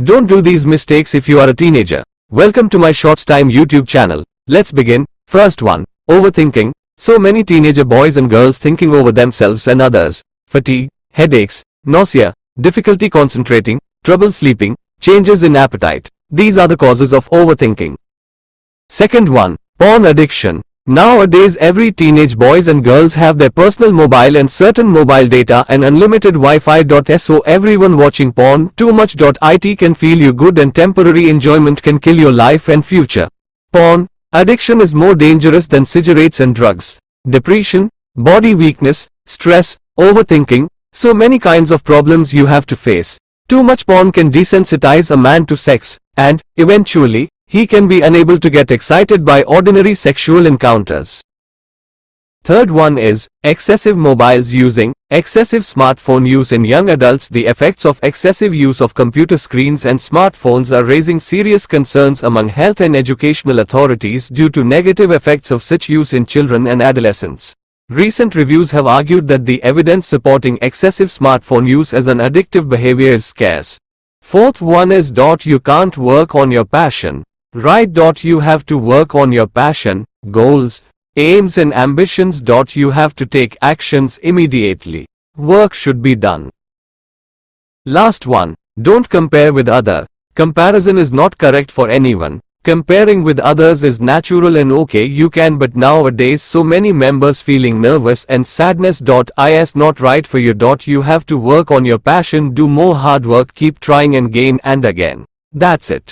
Don't do these mistakes if you are a teenager. Welcome to my Shorts Time YouTube channel. Let's begin. First one, overthinking. So many teenager boys and girls thinking over themselves and others. Fatigue, headaches, nausea, difficulty concentrating, trouble sleeping, changes in appetite. These are the causes of overthinking. Second one, porn addiction. Nowadays every teenage boys and girls have their personal mobile and certain mobile data and unlimited Wi-Fi. So everyone watching porn too much. It can feel you good and temporary enjoyment can kill your life and future. Porn addiction is more dangerous than cigarettes and drugs. Depression, body weakness, stress, overthinking, so many kinds of problems you have to face. Too much porn can desensitize a man to sex, and, eventually, he can be unable to get excited by ordinary sexual encounters. Third one is, excessive mobiles using, excessive smartphone use in young adults. The effects of excessive use of computer screens and smartphones are raising serious concerns among health and educational authorities due to negative effects of such use in children and adolescents. Recent reviews have argued that the evidence supporting excessive smartphone use as an addictive behavior is scarce. Fourth one is, you can't work on your passion. Right. You have to work on your passion, goals, aims and ambitions. You have to take actions immediately. Work should be done. Last one, don't compare with other. Comparison is not correct for anyone. Comparing with others is natural and okay, you can, but nowadays so many members feeling nervous and sadness. Is not right for you. You have to work on your passion, do more hard work, keep trying again and again. That's it.